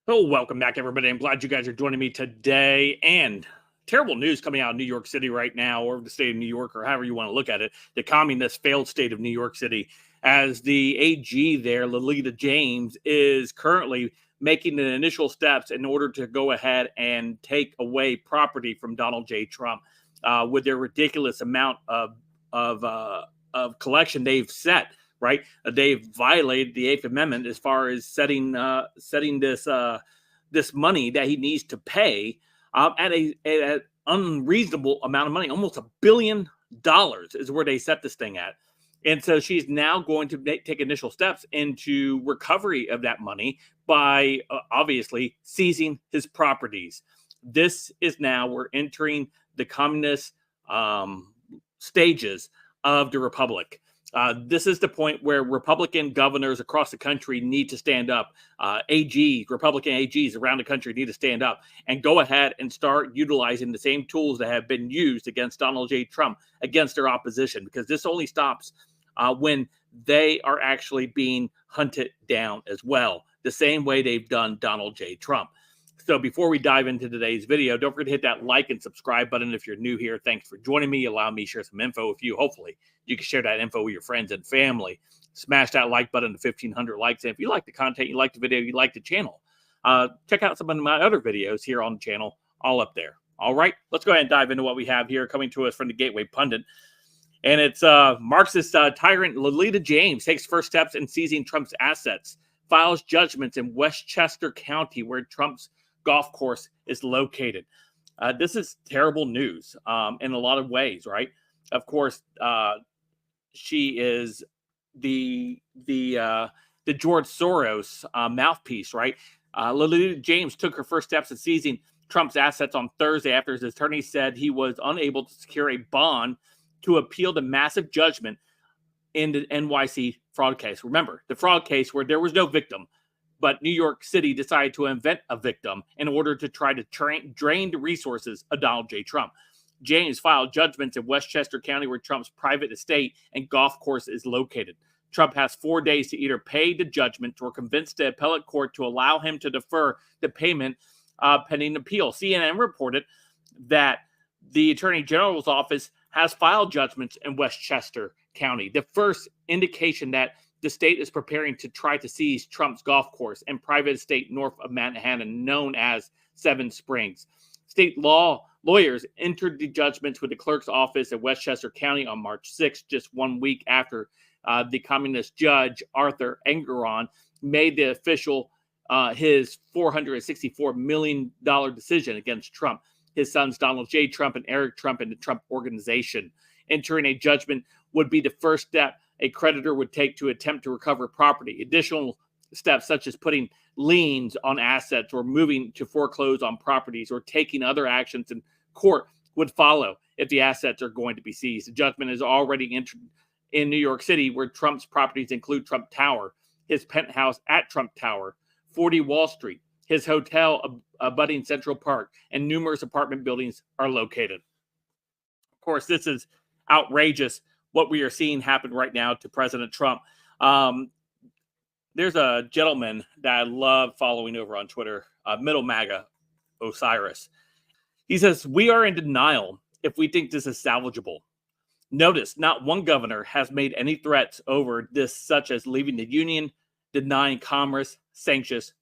Oh, welcome back, everybody. I'm glad you guys are joining me today. And terrible news coming out of New York City right now, or the state of New York, or however you want to look at it. The communist failed state of New York City, as the AG there, Lolita James, is currently making the initial steps in order to go ahead and take away property from Donald J. Trump with their ridiculous amount of collection they've set. Right, they've violated the Eighth Amendment as far as setting this money that he needs to pay at an unreasonable amount of money. Almost $1 billion is where they set this thing at. And so she's now going to take initial steps into recovery of that money by obviously seizing his properties. This is now, we're entering the communist stages of the republic. This is the point where Republican governors across the country need to stand up. Republican AGs around the country need to stand up and go ahead and start utilizing the same tools that have been used against Donald J. Trump, against their opposition, because this only stops when they are actually being hunted down as well, the same way they've done Donald J. Trump. So before we dive into today's video, don't forget to hit that like and subscribe button if you're new here. Thanks for joining me. Allow me to share some info with you. Hopefully, you can share that info with your friends and family. Smash that like button to 1,500 likes. And if you like the content, you like the video, you like the channel, check out some of my other videos here on the channel, all up there. All right, let's go ahead and dive into what we have here, coming to us from the Gateway Pundit. And it's Marxist tyrant Lolita James takes first steps in seizing Trump's assets, files judgments in Westchester County, where Trump's golf course is located. This is terrible news in a lot of ways, right? Of course, she is the George Soros mouthpiece, right? Lolita James took her first steps in seizing Trump's assets on Thursday after his attorney said he was unable to secure a bond to appeal the massive judgment in the NYC fraud case. Remember, the fraud case where there was no victim, but New York City decided to invent a victim in order to try to drain the resources of Donald J. Trump. James filed judgments in Westchester County, where Trump's private estate and golf course is located. Trump has 4 days to either pay the judgment or convince the appellate court to allow him to defer the payment pending appeal. CNN reported that the Attorney General's office has filed judgments in Westchester County. The first indication that the state is preparing to try to seize Trump's golf course and private estate north of Manhattan, known as Seven Springs. State lawyers entered the judgments with the clerk's office in Westchester County on March 6th, just 1 week after the communist judge Arthur Engoron made the official his $464 million decision against Trump, his sons Donald J. Trump and Eric Trump, and the Trump Organization. Entering a judgment would be the first step a creditor would take to attempt to recover property. Additional steps, such as putting liens on assets or moving to foreclose on properties or taking other actions in court, would follow if the assets are going to be seized. The judgment is already entered in New York City, where Trump's properties include Trump Tower, his penthouse at Trump Tower, 40 Wall Street, his hotel abutting Central Park, and numerous apartment buildings are located. Of course, this is outrageous, what we are seeing happen right now to President Trump. There's a gentleman that I love following over on Twitter, Middle MAGA Osiris. He says, "We are in denial if we think this is salvageable. Notice, not one governor has made any threats over this, such as leaving the union, denying commerce, sanctions,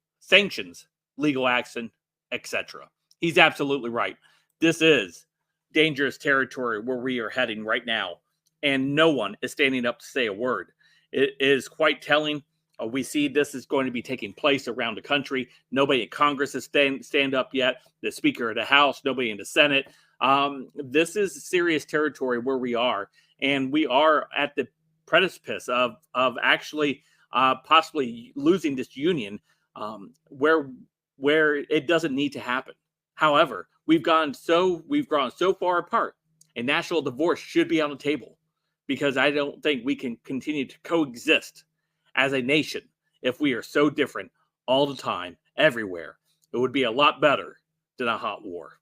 legal action, etc." He's absolutely right. This is dangerous territory where we are heading right now, and no one is standing up to say a word. It is quite telling. We see this is going to be taking place around the country. Nobody in Congress has stand up yet. The Speaker of the House, nobody in the Senate. This is serious territory where we are, and we are at the precipice of actually possibly losing this union, where it doesn't need to happen. However, we've gone so far apart, and national divorce should be on the table, because I don't think we can continue to coexist as a nation if we are so different all the time, everywhere. It would be a lot better than a hot war.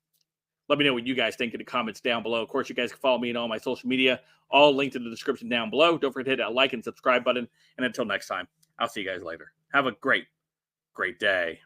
Let me know what you guys think in the comments down below. Of course, you guys can follow me on all my social media, all linked in the description down below. Don't forget to hit that like and subscribe button. And until next time, I'll see you guys later. Have a great day.